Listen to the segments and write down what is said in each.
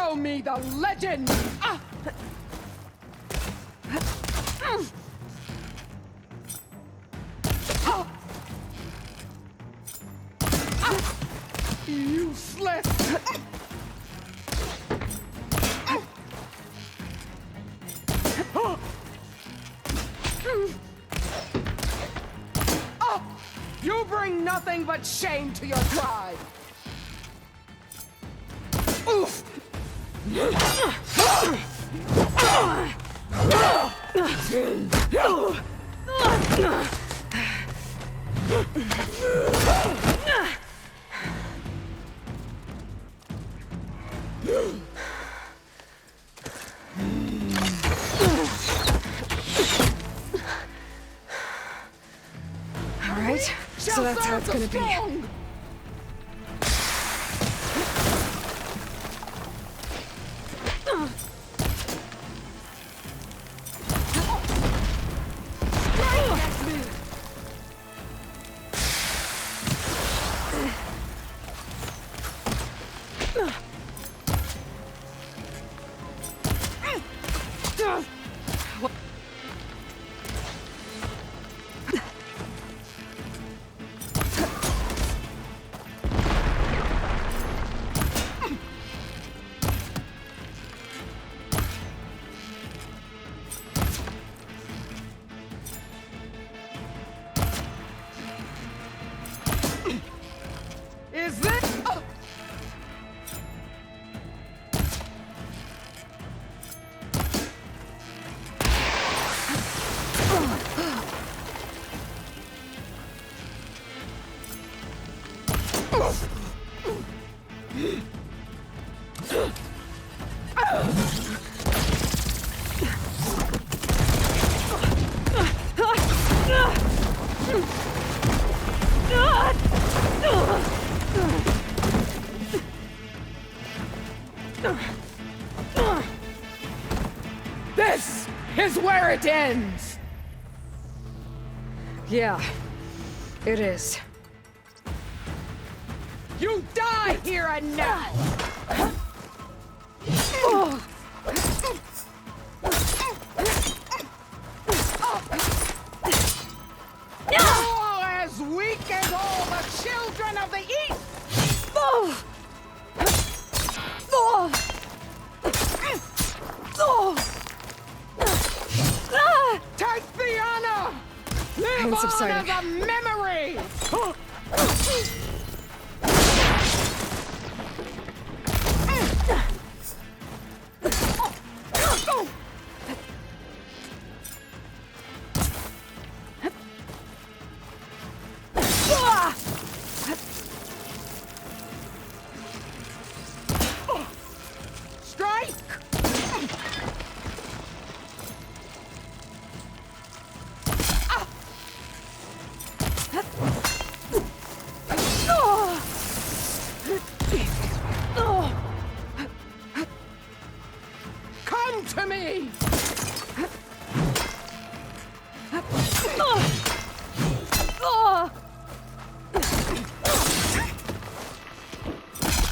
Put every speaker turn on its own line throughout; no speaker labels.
Show me the legend! Ah! Useless! You bring nothing but shame to your tribe! Oof!
All right, so that's how it's gonna be.
Is this? This is where it ends!
Yeah, it is.
You die here and now! You're as weak as all the children of the East! Take the honor! Live
Pain
on
subsiding.
as a memory! Strike! Come to me!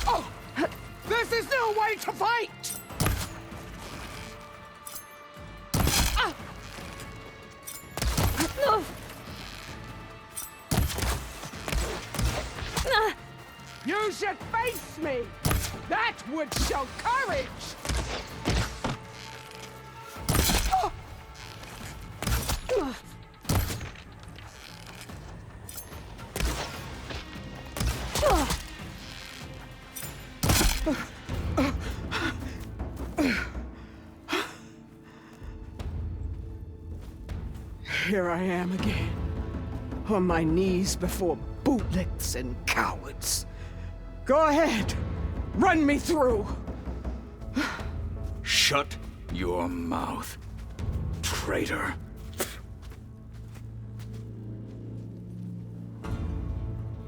Oh, this is no way to fight! You should face me! That would show courage! Here I am again, on my knees before bootlicks and cowards. Go ahead, run me through.
Shut your mouth, traitor.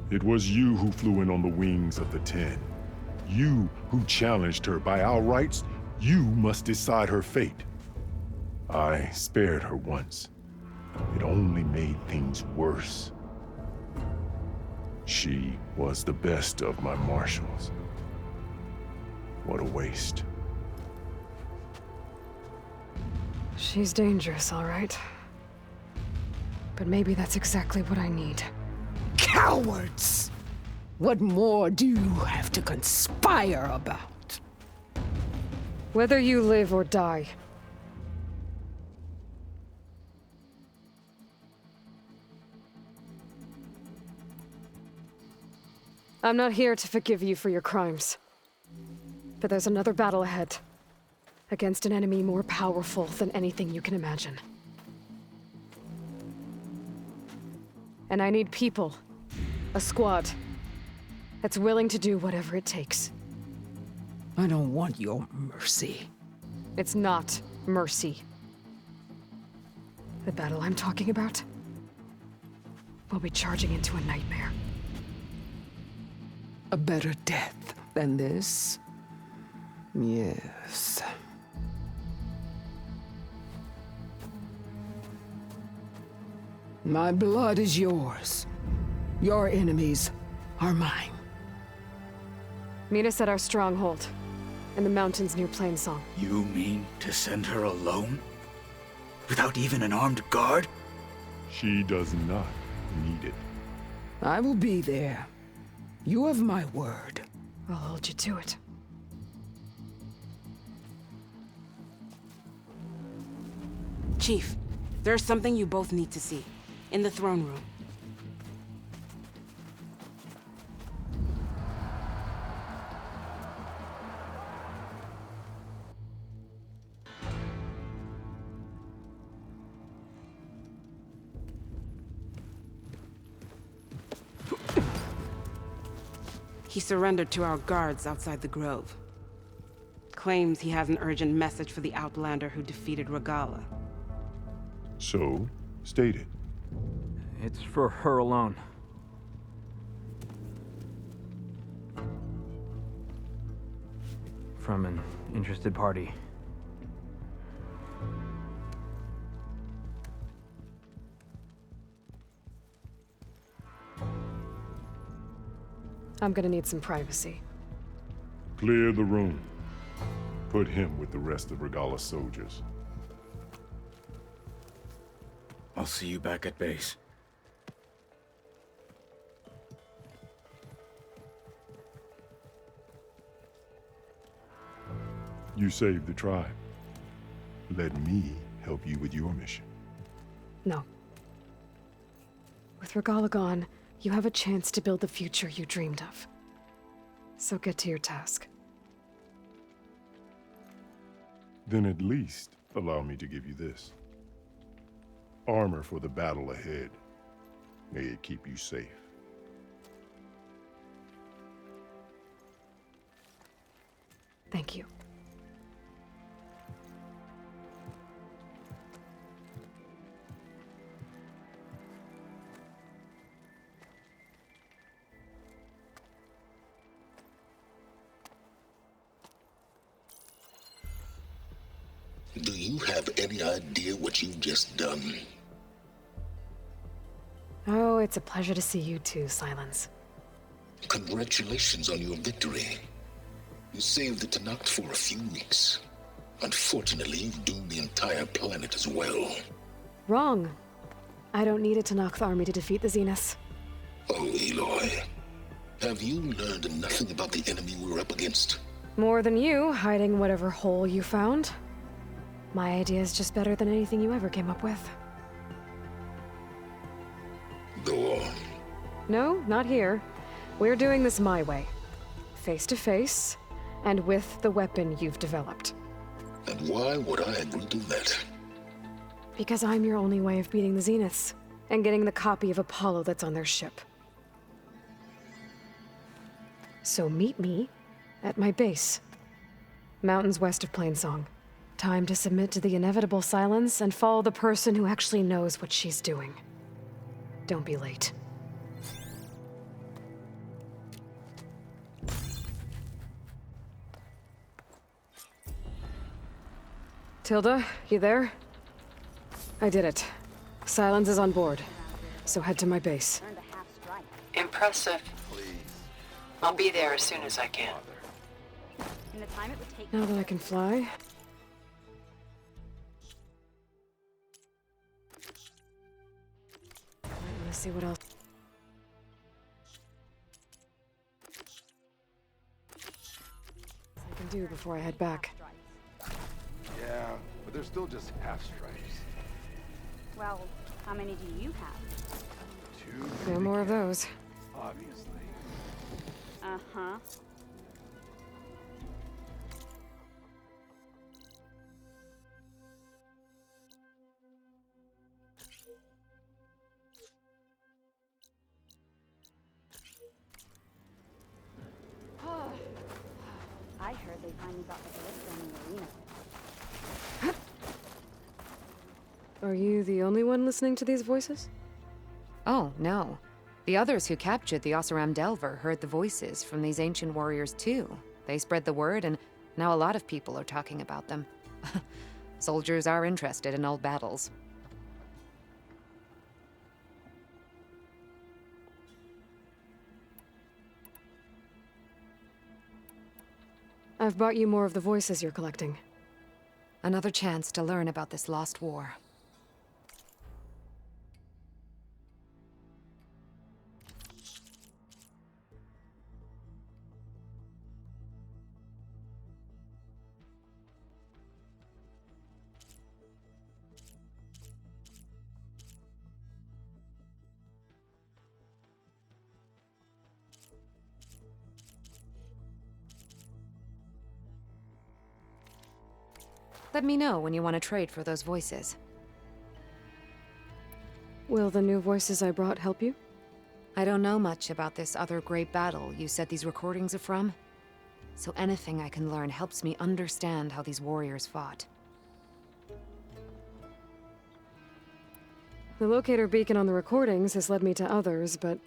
It was you who flew in on the wings of the Ten. You who challenged her. By our rights, you must decide her fate. I spared her once. It only made things worse. She was the best of my marshals. What a waste.
She's dangerous, all right. But maybe that's exactly what I need.
Cowards! What more do you have to conspire about?
Whether you live or die. I'm not here to forgive you for your crimes. But there's another battle ahead. Against an enemy more powerful than anything you can imagine. And I need people. A squad. That's willing to do whatever it takes.
I don't want your mercy.
It's not mercy. The battle I'm talking about will be charging into a nightmare.
A better death than this? Yes. My blood is yours. Your enemies are mine.
Meet us at our stronghold, in the mountains near Plainsong.
You mean to send her alone? Without even an armed guard?
She does not need it.
I will be there. You have my word.
I'll hold you to it.
Chief, there's something you both need to see. In the throne room. He surrendered to our guards outside the grove. Claims he has an urgent message for the Outlander who defeated Regalla.
So, state it.
It's for her alone. From an interested party.
I'm gonna need some privacy.
Clear the room. Put him with the rest of Regalla's soldiers.
I'll see you back at base.
You saved the tribe. Let me help you with your mission.
No. With Regalla gone, you have a chance to build the future you dreamed of. So get to your task.
Then at least allow me to give you this. Armor for the battle ahead. May it keep you safe.
Thank you.
Do you have any idea what you've just done?
Oh, it's a pleasure to see you too, Silence.
Congratulations on your victory. You saved the Tenakth for a few weeks. Unfortunately, you've doomed the entire planet as well.
Wrong. I don't need a Tenakth army to defeat the Zeniths.
Oh, Aloy. Have you learned nothing about the enemy we're up against?
More than you, hiding whatever hole you found. My idea is just better than anything you ever came up with.
Go on.
No, not here. We're doing this my way. Face to face, and with the weapon you've developed.
And why would I agree to that?
Because I'm your only way of beating the Zeniths, and getting the copy of Apollo that's on their ship. So meet me at my base. Mountains west of Plainsong. Time to submit to the inevitable silence and follow the person who actually knows what she's doing. Don't be late. Tilda, you there? I did it. Silence is on board. So head to my base.
Impressive. I'll be there as soon as I can.
Now that I can fly, see what else I can do before I head back.
Yeah, but they're still just half stripes.
Well, how many do you have?
2.
No more of those.
Obviously.
Uh-huh. I heard they finally got the Ballista in the arena.
Are you the only one listening to these voices?
Oh, no. The others who captured the Oseram Delver heard the voices from these ancient warriors too. They spread the word, and now a lot of people are talking about them. Soldiers are interested in old battles.
I've brought you more of the voices you're collecting.
Another chance to learn about this lost war. Let me know when you want to trade for those voices.
Will the new voices I brought help you?
I don't know much about this other great battle you said these recordings are from. So anything I can learn helps me understand how these warriors fought.
The locator beacon on the recordings has led me to others, but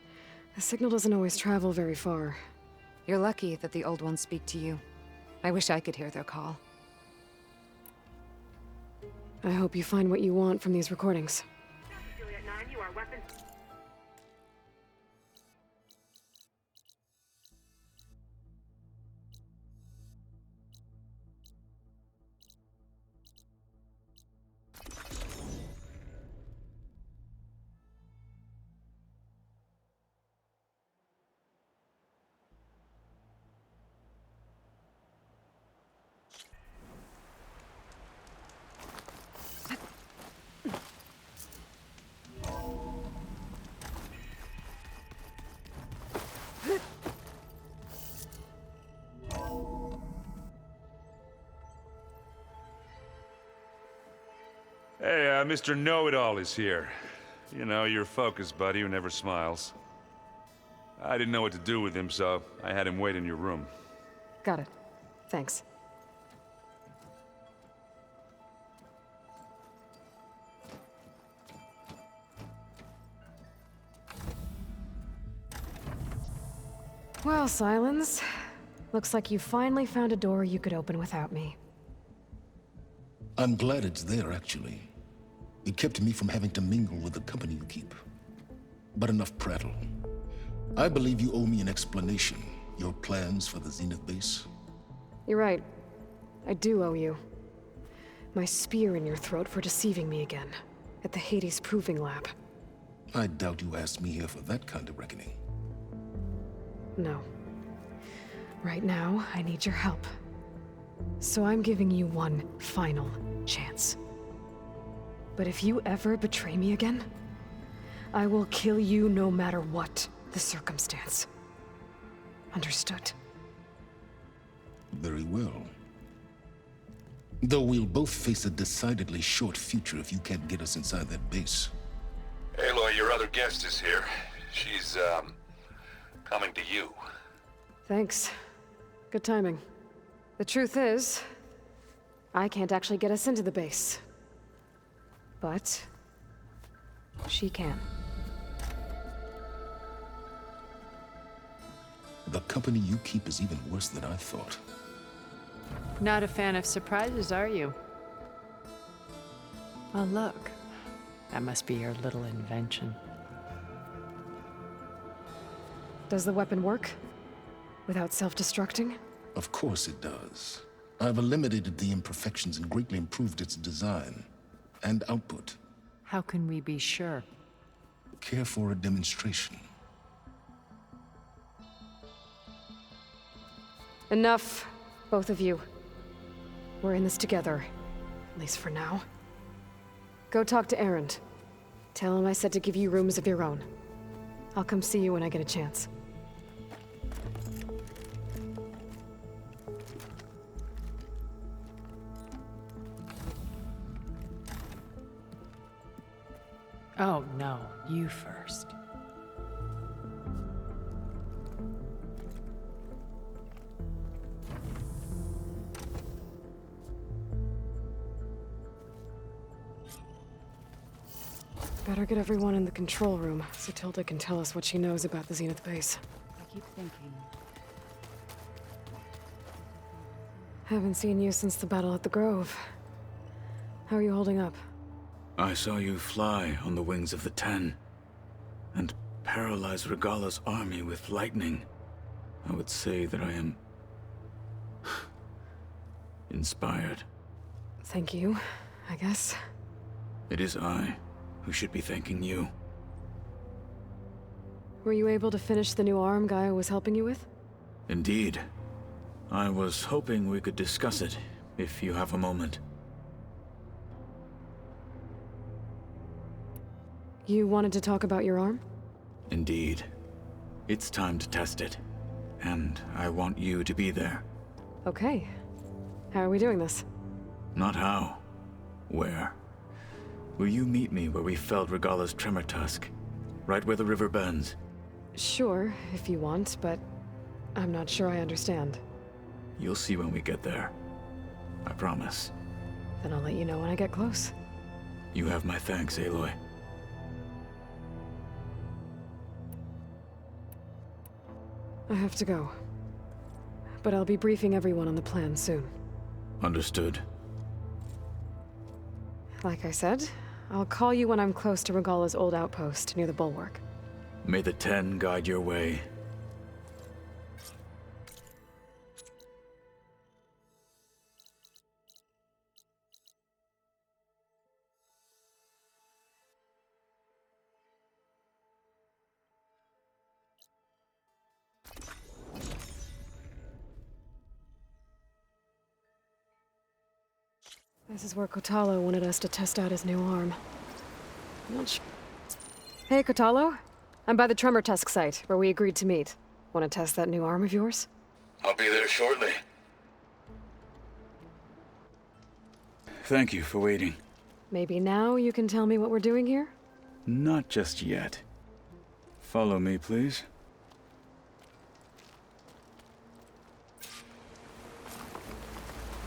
the signal doesn't always travel very far.
You're lucky that the old ones speak to you. I wish I could hear their call.
I hope you find what you want from these recordings.
Juliet 9, you are weapons.
Hey, Mr. Know-It-All is here. You know, your focus buddy who never smiles. I didn't know what to do with him, so I had him wait in your room.
Got it. Thanks. Well, Silence. Looks like you finally found a door you could open without me.
I'm glad it's there, actually. It kept me from having to mingle with the company you keep. But enough prattle. I believe you owe me an explanation. Your plans for the Zenith base?
You're right. I do owe you. My spear in your throat for deceiving me again. At the Hades Proving Lab.
I doubt you asked me here for that kind of reckoning.
No. Right now, I need your help. So I'm giving you one final chance. But if you ever betray me again, I will kill you no matter what the circumstance. Understood?
Very well. Though we'll both face a decidedly short future if you can't get us inside that base.
Aloy, your other guest is here. She's, coming to you.
Thanks. Good timing. The truth is, I can't actually get us into the base. But she can.
The company you keep is even worse than I thought.
Not a fan of surprises, are you? Oh, look. That must be your little invention.
Does the weapon work? Without self-destructing?
Of course it does. I've eliminated the imperfections and greatly improved its design and output.
How can we be sure?
care for a demonstration.
Enough, both of you. We're in this together, at least for now. Go talk to Erend. Tell him I said to give you rooms of your own. I'll come see you when I get a chance.
Oh, no. You first.
Better get everyone in the control room so Tilda can tell us what she knows about the Zenith base.
I keep thinking.
Haven't seen you since the battle at the Grove. How are you holding up?
I saw you fly on the wings of the Ten, and paralyze Regalla's army with lightning. I would say that I am inspired.
Thank you, I guess.
It is I who should be thanking you.
Were you able to finish the new arm Gaia was helping you with?
Indeed. I was hoping we could discuss it, if you have a moment.
You wanted to talk about your arm?
Indeed. It's time to test it. And I want you to be there.
Okay. How are we doing this?
Not how. Where? Will you meet me where we felled Regalla's Tremor Tusk? Right where the river bends?
Sure, if you want, but I'm not sure I understand.
You'll see when we get there. I promise.
Then I'll let you know when I get close.
You have my thanks, Aloy.
I have to go. But I'll be briefing everyone on the plan soon.
Understood.
Like I said, I'll call you when I'm close to Regalla's old outpost near the bulwark.
May the Ten guide your way.
This is where Kotallo wanted us to test out his new arm. Not sure. Hey, Kotallo. I'm by the Tremor Tusk site, where we agreed to meet. Want to test that new arm of yours?
I'll be there shortly. Thank you for waiting.
Maybe now you can tell me what we're doing here?
Not just yet. Follow me, please.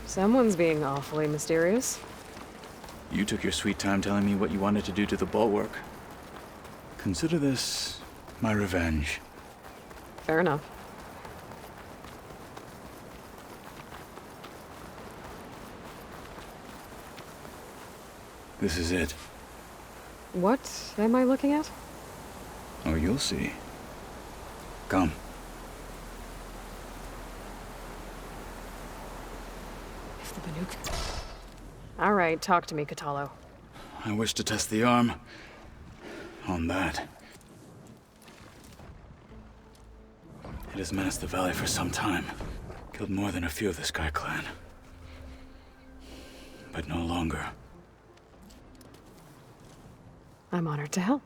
Someone's being awfully mysterious.
You took your sweet time telling me what you wanted to do to the bulwark. Consider this my revenge.
Fair enough.
This is it.
What am I looking at?
Oh, you'll see. Come.
If the Banuk... All right, talk to me, Kotallo.
I wish to test the arm on that. It has menaced the valley for some time. Killed more than a few of the Sky Clan. But no longer.
I'm honored to help.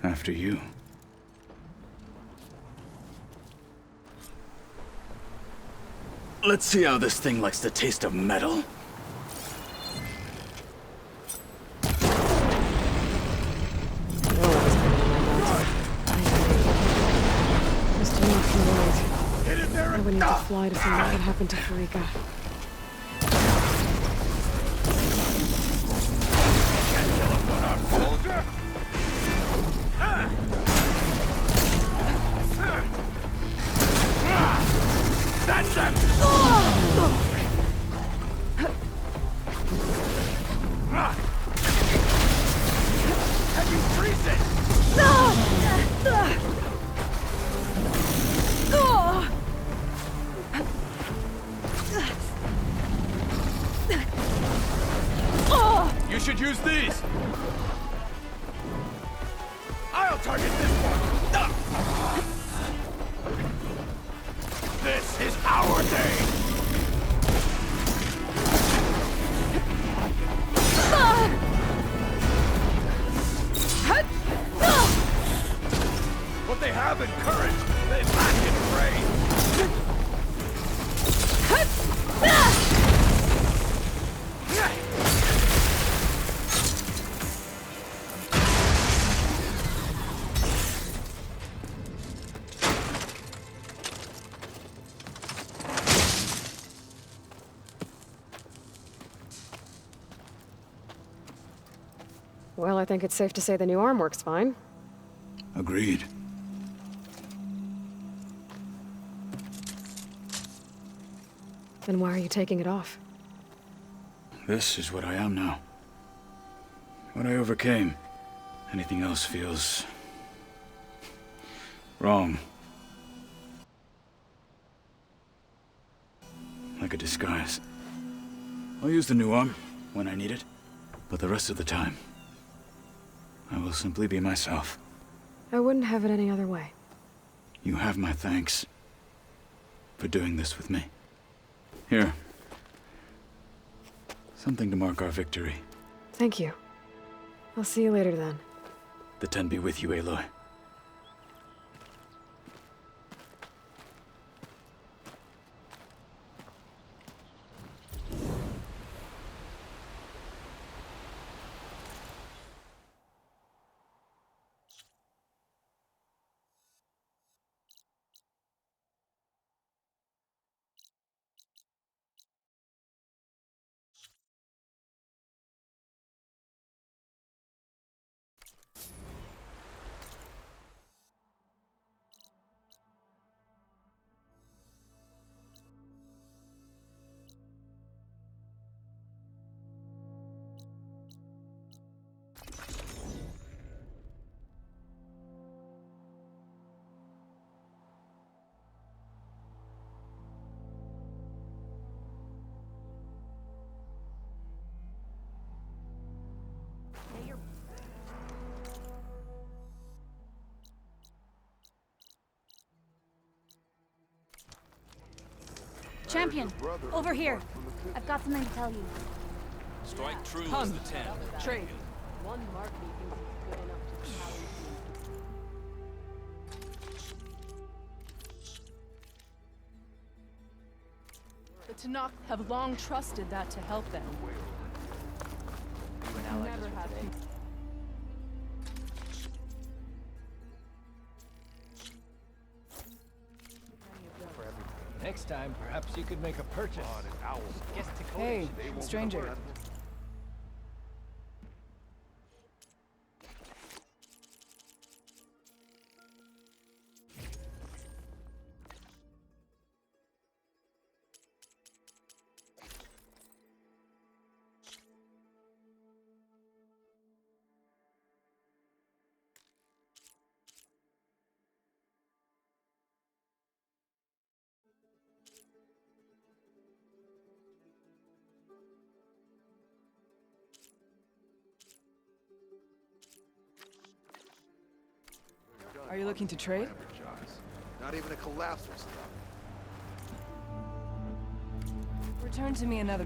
After you. Let's see how this thing likes the taste of metal.
Just enough from right. I would need to fly to find out what happened to Farika.
Freeze it! You should use these! I'll target this one! This is our day! What they have in courage, they lack in brain!
Well, I think it's safe to say the new arm works fine.
Agreed.
Then why are you taking it off?
This is what I am now. What I overcame. Anything else feels... wrong. Like a disguise. I'll use the new arm when I need it, but the rest of the time, I will simply be myself.
I wouldn't have it any other way.
You have my thanks for doing this with me. Here. Something to mark our victory.
Thank you. I'll see you later then.
The Ten be with you, Aloy.
Champion, over here. I've got something to tell you.
Strike true as the 10.
Trade.
One mark good enough to
The Tanakh have long trusted that to help them. Never have it.
Next time, perhaps you could make a purchase.
Hey, stranger. Are you looking to trade?
Not even a collapse will stop.
Return to me another...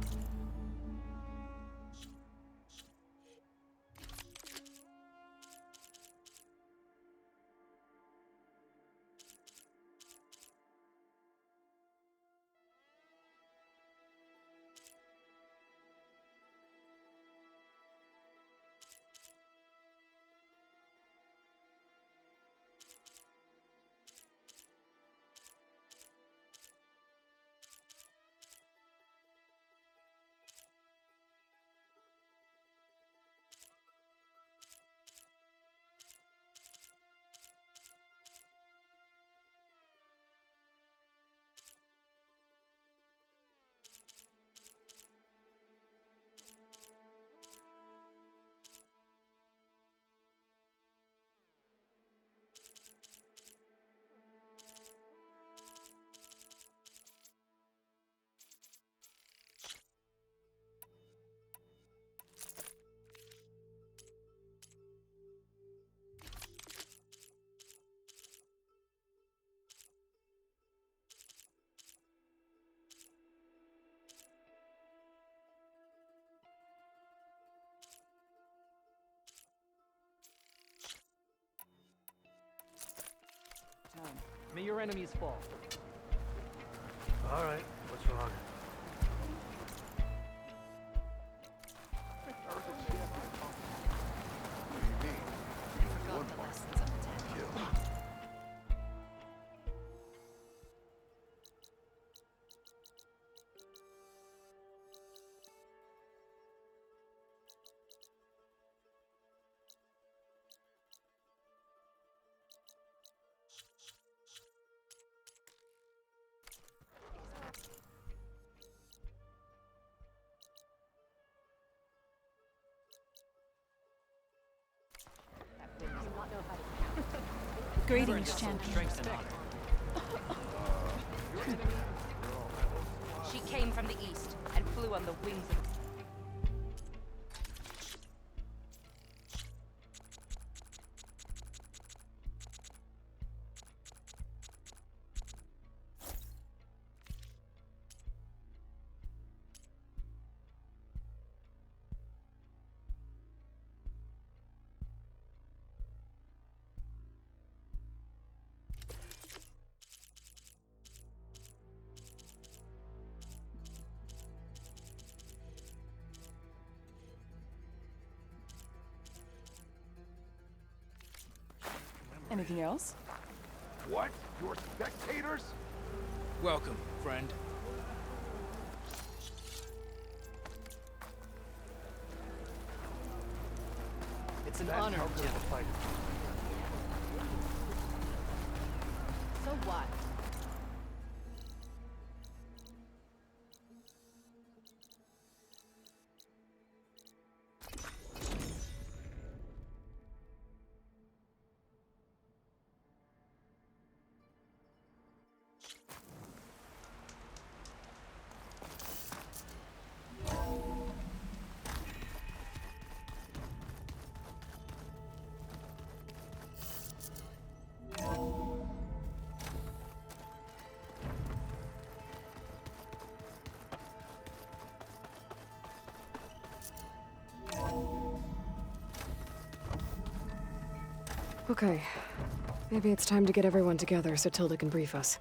May your enemies fall. All right, what's wrong?
Greetings, champion.
She came from the east and flew on the wings of...
Anything else?
What? You're spectators?
Welcome, friend.
It's an honor, Jill.
So what?
Okay. Maybe it's time to get everyone together so Tilda can brief us.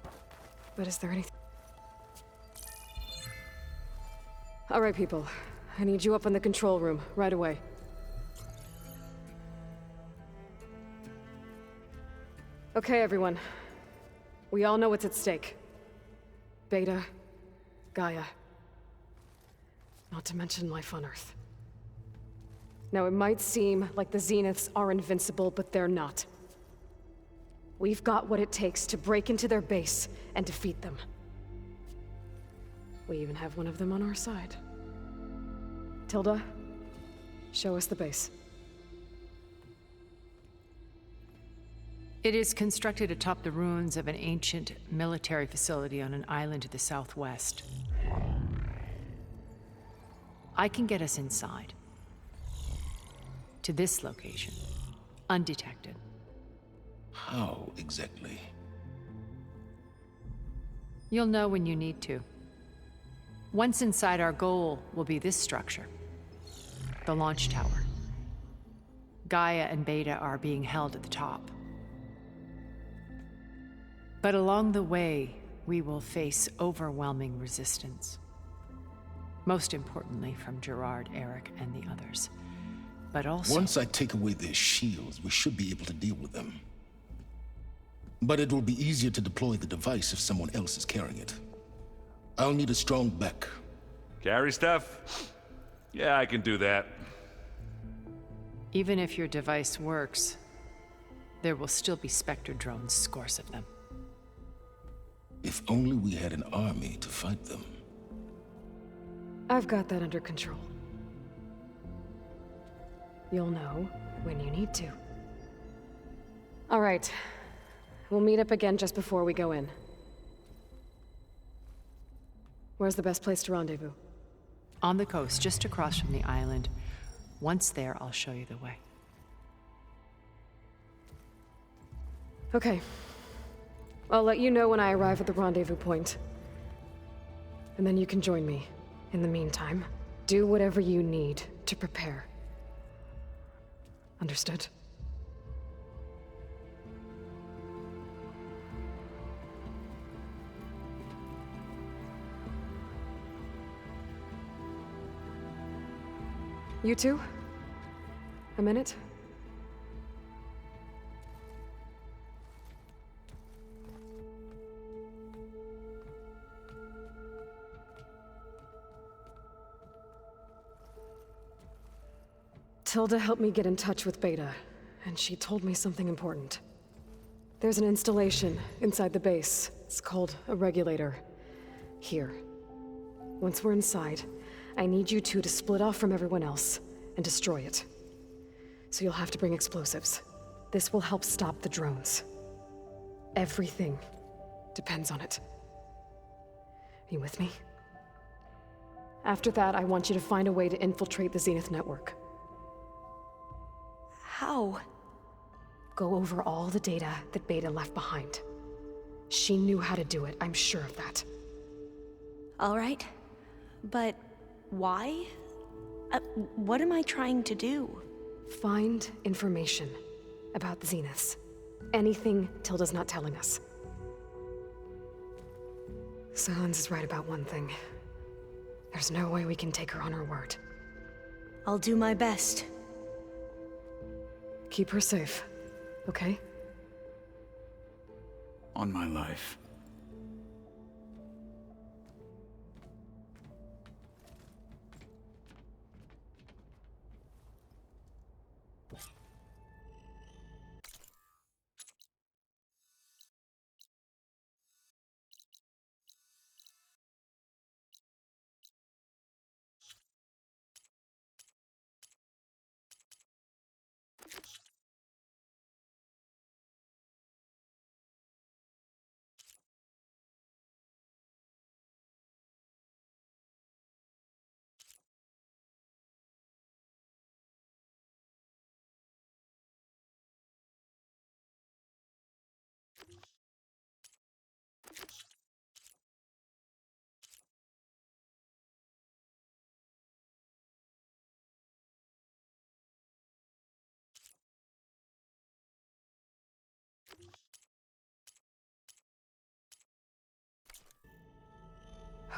But is there anything... All right, people. I need you up in the control room, right away. Okay, everyone. We all know what's at stake. Beta, Gaia. Not to mention life on Earth. Now, it might seem like the Zeniths are invincible, but they're not. We've got what it takes to break into their base and defeat them. We even have one of them on our side. Tilda, show us the base.
It is constructed atop the ruins of an ancient military facility on an island to the southwest. I can get us inside. To this location, undetected.
How exactly?
You'll know when you need to. Once inside, our goal will be this structure, the launch tower. Gaia and Beta are being held at the top. But along the way, we will face overwhelming resistance. Most importantly from Gerard, Eric, and the others. But also...
Once I take away their shields, we should be able to deal with them. But it will be easier to deploy the device if someone else is carrying it. I'll need a strong back.
Carry stuff? Yeah, I can do that.
Even if your device works, there will still be Spectre drones, scores of them.
If only we had an army to fight them.
I've got that under control. You'll know when you need to. All right. We'll meet up again just before we go in. Where's the best place to rendezvous?
On the coast, just across from the island. Once there, I'll show you the way.
Okay. I'll let you know when I arrive at the rendezvous point. And then you can join me. In the meantime, do whatever you need to prepare. Understood? You two? A minute? Tilda helped me get in touch with Beta, and she told me something important. There's an installation inside the base. It's called a regulator. Here. Once we're inside, I need you two to split off from everyone else and destroy it. So you'll have to bring explosives. This will help stop the drones. Everything depends on it. Are you with me? After that, I want you to find a way to infiltrate the Zenith network.
How?
Go over all the data that Beta left behind. She knew how to do it, I'm sure of that.
All right. But why? What am I trying to do?
Find information about the Zeniths. Anything Tilda's not telling us. Sylens is right about one thing. There's no way we can take her on her word.
I'll do my best.
Keep her safe, okay?
On my life.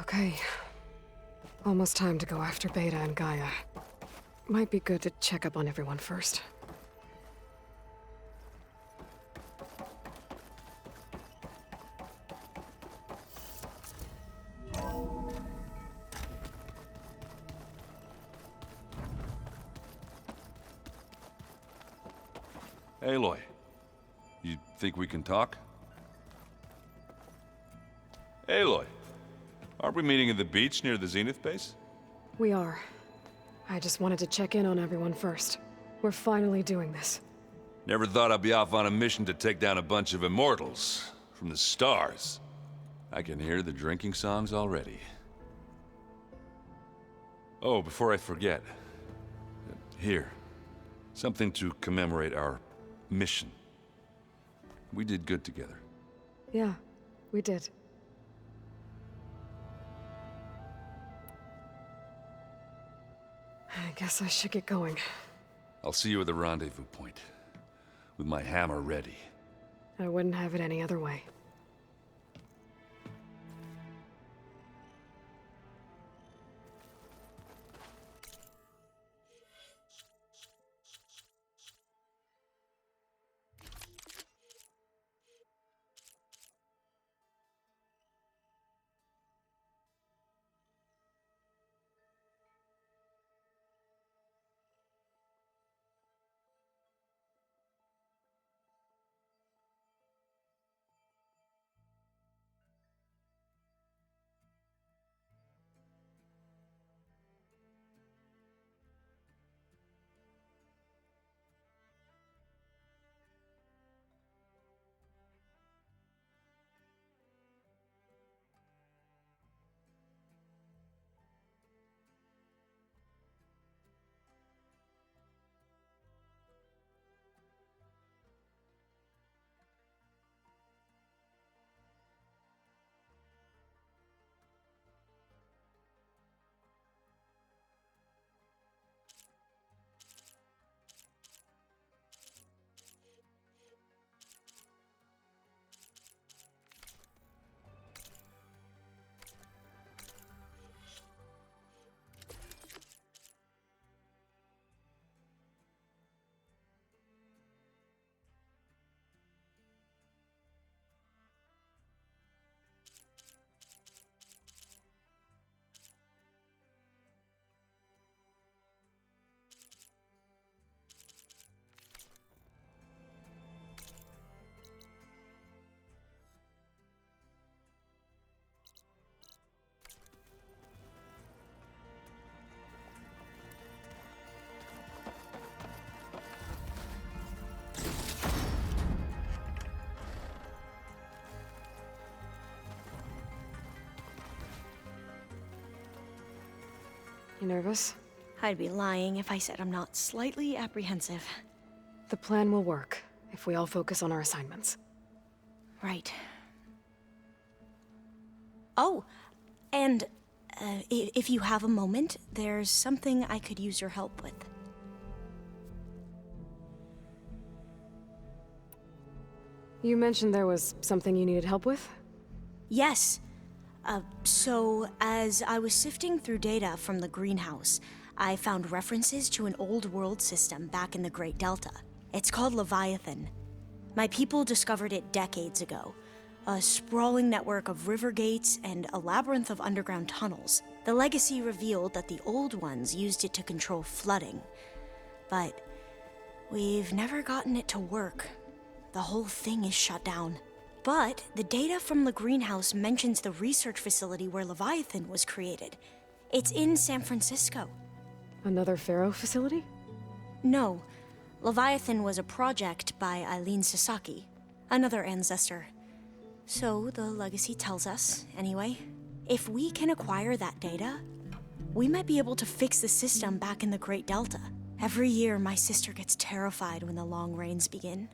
Okay. Almost time to go after Beta and Gaia. Might be good to check up on everyone first.
Aloy, you think we can talk? Aloy, aren't we meeting at the beach near the Zenith base?
We are. I just wanted to check in on everyone first. We're finally doing this.
Never thought I'd be off on a mission to take down a bunch of immortals from the stars. I can hear the drinking songs already. Oh, before I forget. Here. Something to commemorate our mission. We did good together.
Yeah, we did. I guess I should get going.
I'll see you at the rendezvous point. With my hammer ready.
I wouldn't have it any other way. Nervous?
I'd be lying if I said I'm not slightly apprehensive.
The plan will work if we all focus on our assignments.
Right. Oh, and if you have a moment, there's something I could use your help with.
You mentioned there was something you needed help with?
Yes. So, as I was sifting through data from the greenhouse, I found references to an old world system back in the Great Delta. It's called Leviathan. My people discovered it decades ago. A sprawling network of river gates and a labyrinth of underground tunnels. The legacy revealed that the old ones used it to control flooding. But we've never gotten it to work. The whole thing is shut down. But the data from the greenhouse mentions the research facility where Leviathan was created. It's in San Francisco.
Another Pharaoh facility?
No. Leviathan was a project by Eileen Sasaki, another ancestor. So the legacy tells us, anyway, if we can acquire that data, we might be able to fix the system back in the Great Delta. Every year, my sister gets terrified when the long rains begin.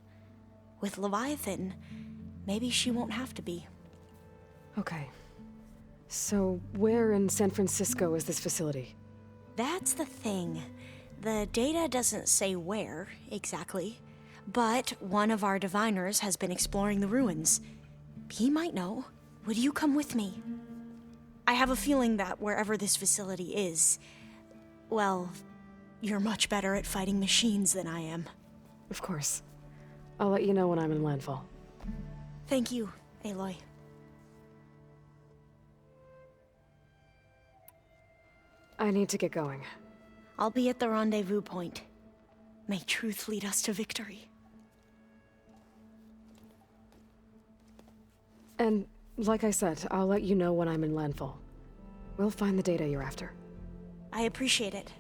With Leviathan, maybe she won't have to be.
Okay. So, where in San Francisco is this facility?
That's the thing. The data doesn't say where, exactly. But one of our diviners has been exploring the ruins. He might know. Would you come with me? I have a feeling that wherever this facility is, well, you're much better at fighting machines than I am.
Of course. I'll let you know when I'm in landfall.
Thank you, Aloy.
I need to get going.
I'll be at the rendezvous point. May truth lead us to victory.
And, like I said, I'll let you know when I'm in landfall. We'll find the data you're after.
I appreciate it.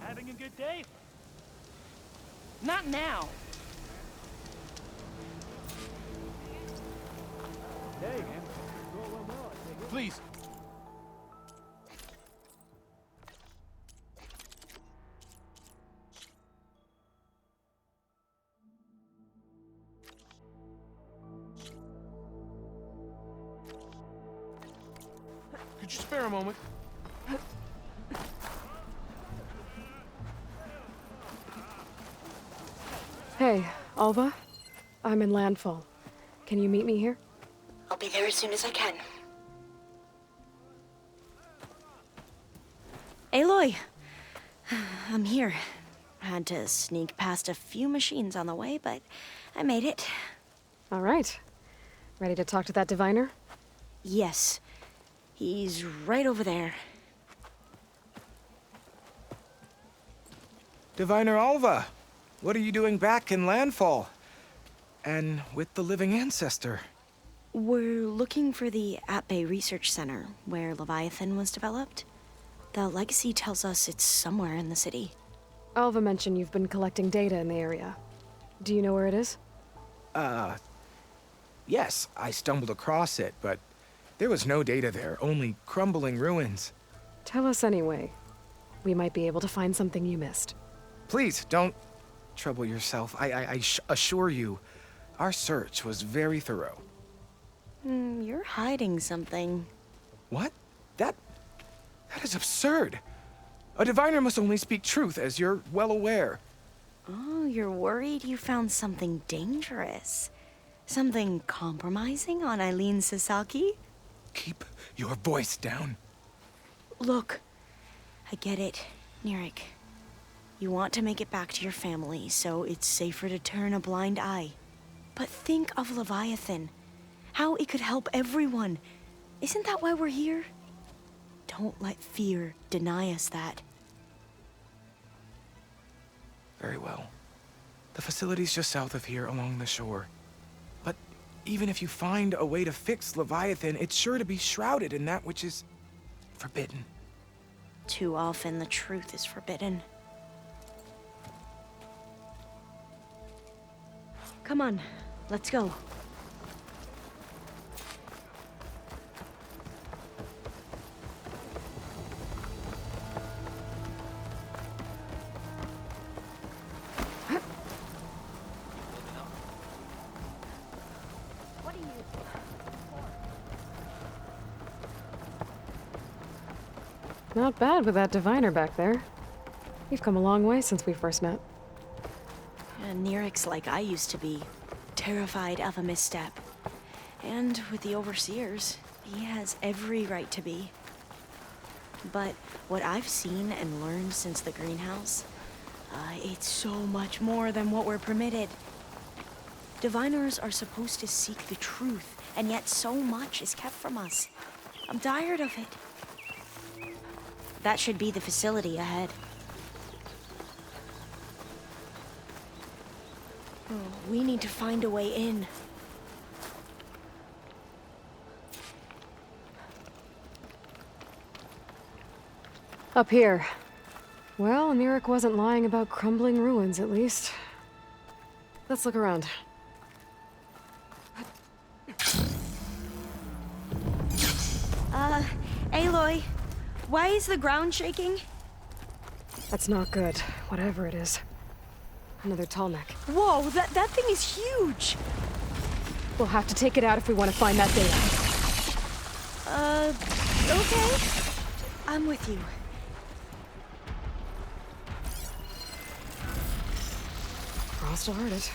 Having a good day?
Not now.
Hey, man. Please. Could you spare a moment?
Hey, Alva. I'm in landfall. Can you meet me here?
I'll be there as soon as I can. Aloy! I'm here. Had to sneak past a few machines on the way, but I made it.
All right. Ready to talk to that diviner?
Yes. He's right over there.
Diviner Alva, what are you doing back in Landfall? And with the living ancestor?
We're looking for the At-Bay Research Center, where Leviathan was developed. The legacy tells us it's somewhere in the city.
Alva mentioned you've been collecting data in the area. Do you know where it is?
Yes, I stumbled across it, but there was no data there, only crumbling ruins.
Tell us anyway. We might be able to find something you missed.
Please, don't... trouble yourself. I assure you, our search was very thorough.
You're hiding something.
What? That is absurd. A diviner must only speak truth, as you're well aware.
Oh, you're worried you found something dangerous? Something compromising on Eileen Sasaki?
Keep your voice down.
Look, I get it, Nirik. You want to make it back to your family, so it's safer to turn a blind eye. But think of Leviathan. How it could help everyone. Isn't that why we're here? Don't let fear deny us that.
Very well. The facility's just south of here, along the shore. But even if you find a way to fix Leviathan, it's sure to be shrouded in that which is forbidden.
Too often the truth is forbidden. Come on, let's go.
Not bad with that diviner back there. You've come a long way since we first met.
Nirik's like I used to be, terrified of a misstep. And with the Overseers, he has every right to be. But what I've seen and learned since the greenhouse, it's so much more than what we're permitted. Diviners are supposed to seek the truth, and yet so much is kept from us. I'm tired of it. That should be the facility ahead. Oh, we need to find a way in.
Up here. Well, Nirik wasn't lying about crumbling ruins, at least. Let's look around.
Aloy, why is the ground shaking?
That's not good, whatever it is. Another Tallneck.
Whoa, that thing is huge!
We'll have to take it out if we want to find that data.
Okay. I'm with you.
Frost will hurt it.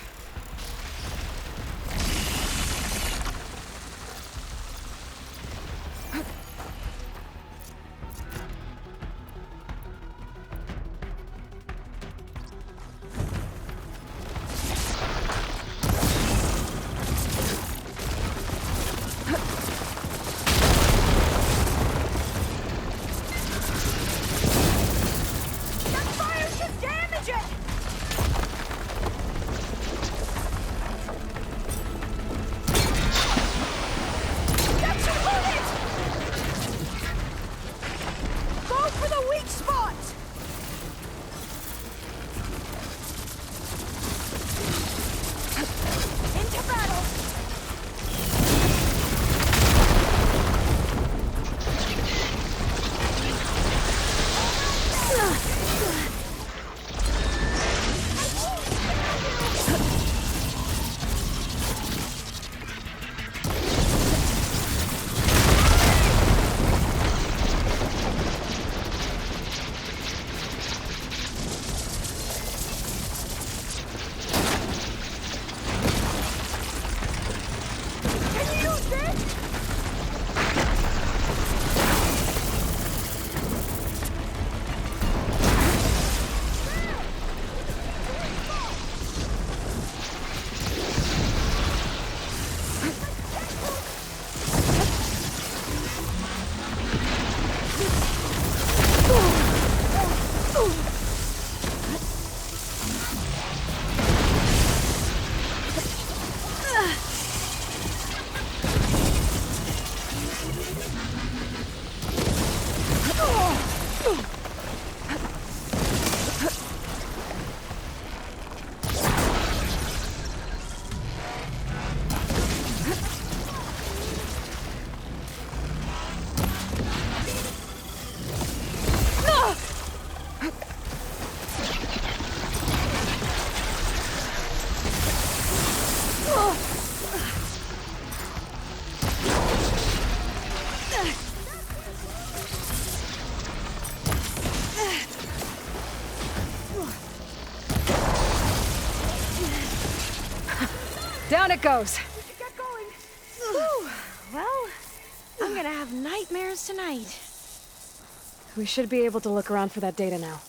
Down it goes.
Get going. Whew. Well, I'm gonna have nightmares tonight.
We should be able to look around for that data now.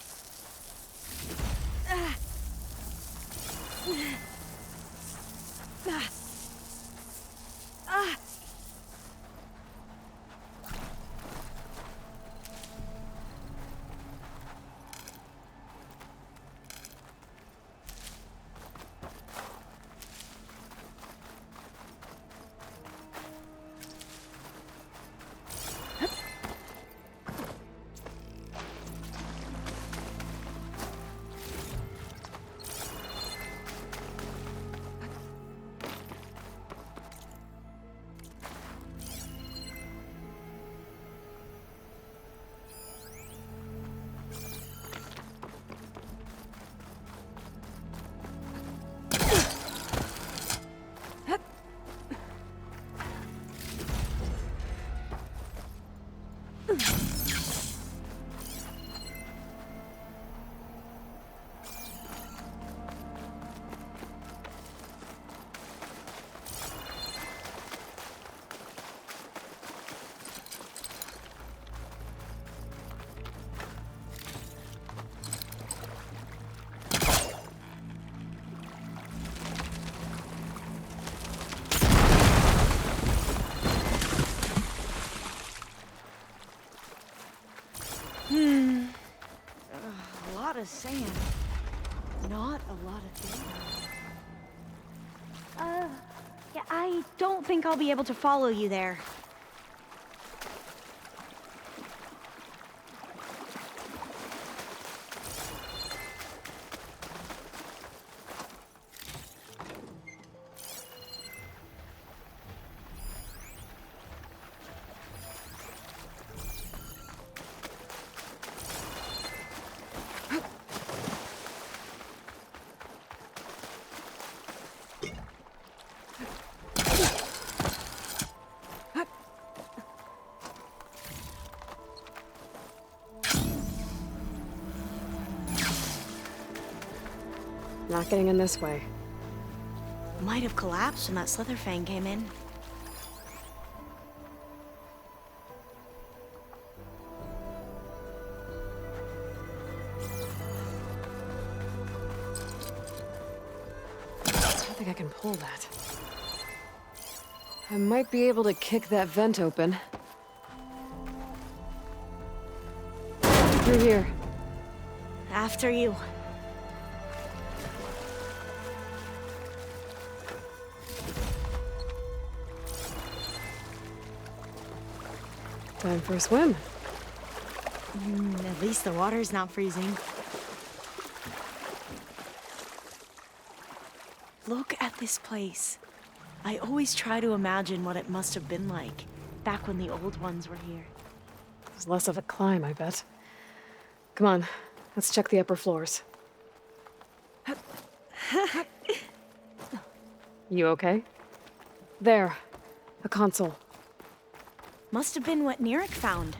A lot of sand. Not a lot of data. Yeah, I don't think I'll be able to follow you there.
Not getting in this way.
Might have collapsed when that Slitherfang came in.
I don't think I can pull that. I might be able to kick that vent open. Through here.
After you.
Time for a swim.
At least the water's not freezing. Look at this place. I always try to imagine what it must have been like back when the old ones were here.
It was less of a climb, I bet. Come on, let's check the upper floors. You okay? There, a console.
Must have been what Nirek found.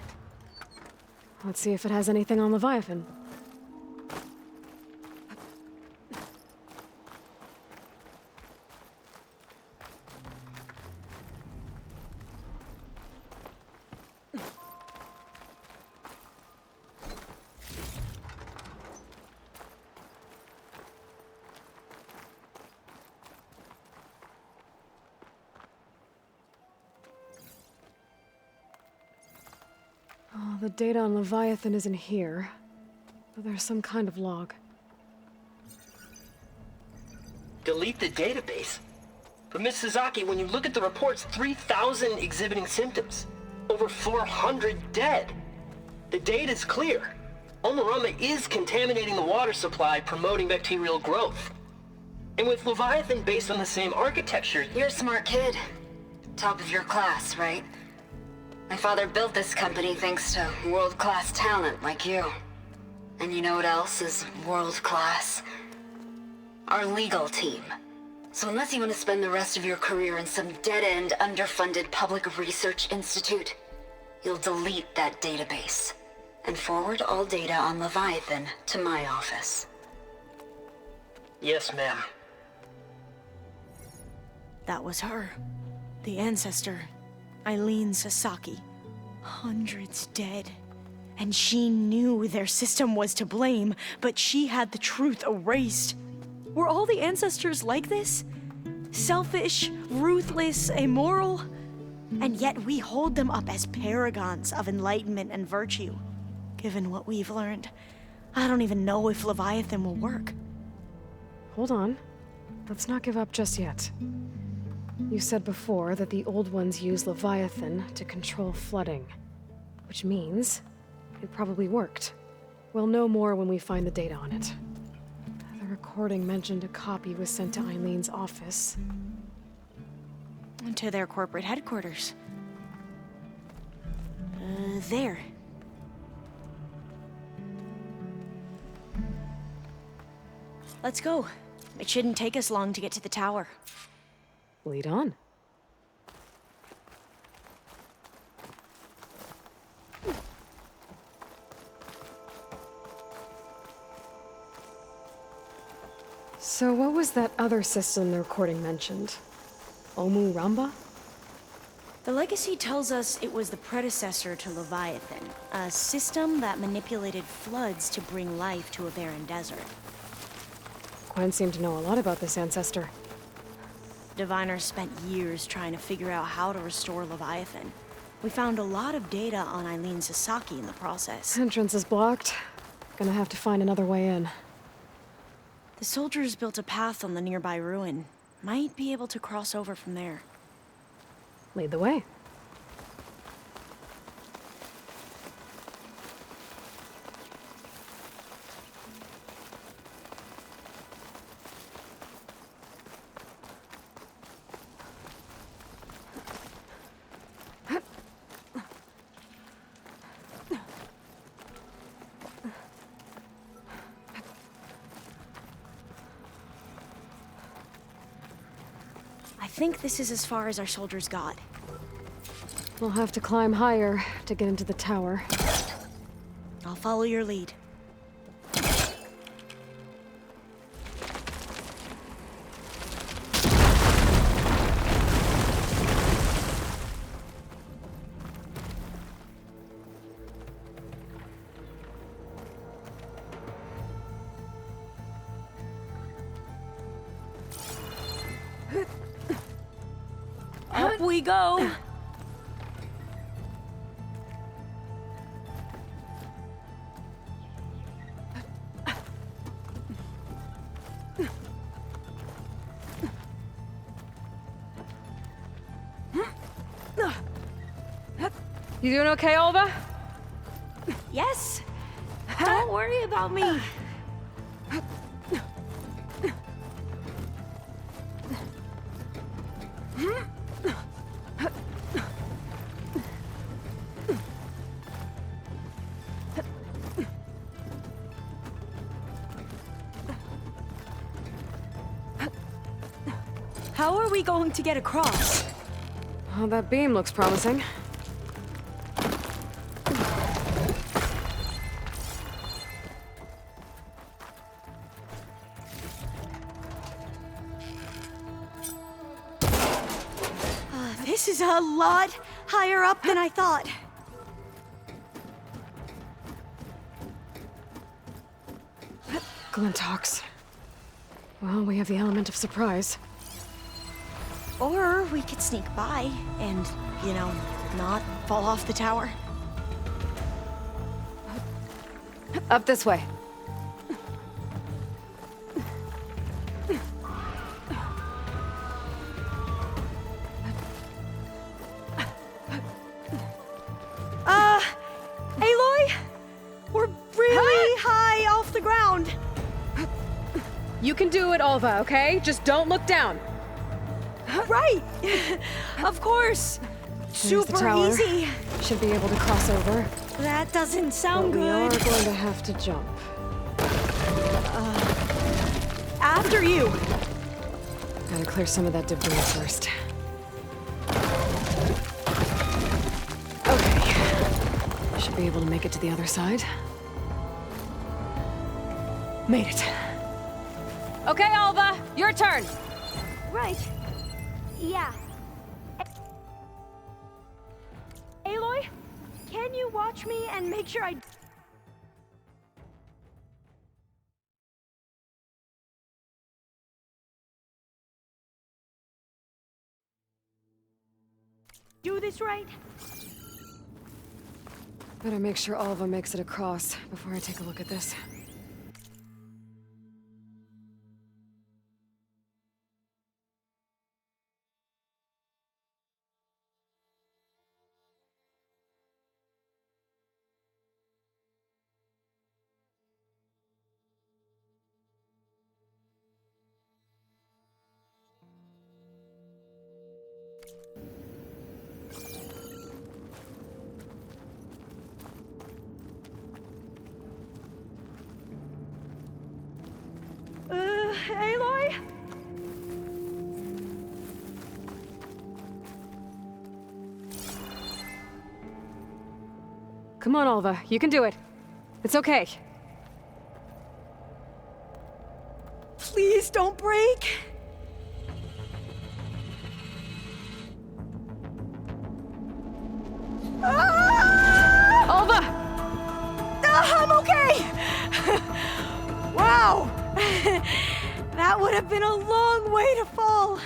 Let's see if it has anything on Leviathan. Oh, the data on Leviathan isn't here, but there's some kind of log.
Delete the database? But Miss Sasaki, when you look at the reports, 3,000 exhibiting symptoms. Over 400 dead. The data's clear. Omarama is contaminating the water supply, promoting bacterial growth. And with Leviathan based on the same architecture...
You're a smart kid. Top of your class, right? My father built this company thanks to world-class talent like you. And you know what else is world-class? Our legal team. So unless you want to spend the rest of your career in some dead-end, underfunded public research institute, you'll delete that database and forward all data on Leviathan to my office.
Yes, ma'am.
That was her. The ancestor, Eileen Sasaki. Hundreds dead. And she knew their system was to blame, but she had the truth erased. Were all the ancestors like this? Selfish, ruthless, immoral? And yet we hold them up as paragons of enlightenment and virtue. Given what we've learned, I don't even know if Leviathan will work.
Hold on. Let's not give up just yet. You said before that the Old Ones use Leviathan to control flooding. Which means it probably worked. We'll know more when we find the data on it. The recording mentioned a copy was sent to Eileen's office.
To their corporate headquarters. There. Let's go. It shouldn't take us long to get to the tower.
Lead on. So what was that other system the recording mentioned? Omu Ramba?
The legacy tells us it was the predecessor to Leviathan, a system that manipulated floods to bring life to a barren desert.
Gwen seemed to know a lot about this ancestor.
Diviners spent years trying to figure out how to restore Leviathan. We found a lot of data on Eileen Sasaki in the process.
Entrance is blocked. Gonna have to find another way in.
The soldiers built a path on the nearby ruin. Might be able to cross over from there.
Lead the way.
I think this is as far as our soldiers got.
We'll have to climb higher to get into the tower.
I'll follow your lead. Up we go!
You doing okay, Alva?
Yes! Don't worry about me! How are we going to get across?
Oh, that beam looks promising.
This is a lot higher up than I thought.
Glintox. Well, we have the element of surprise.
Or we could sneak by and, you know, not fall off the tower.
Up this way.
Aloy? We're really high off the ground.
You can do it, Alva, okay? Just don't look down.
Right! Of course!
There's
Super
the tower.
easy!
Should be able to cross over.
That doesn't sound
But we
good.
are going to have to jump.
After you!
Gotta clear some of that debris first. Okay. Should be able to make it to the other side. Made it.
Okay, Alva, your turn.
Right.
Yeah. Aloy, can you watch me and make sure I do this right?
Better make sure Alva makes it across before I take a look at this.
Aloy?
Come on, Alva. You can do it. It's okay.
Please don't break.
Alva!
I'm okay! Wow! That would have been a long way to fall.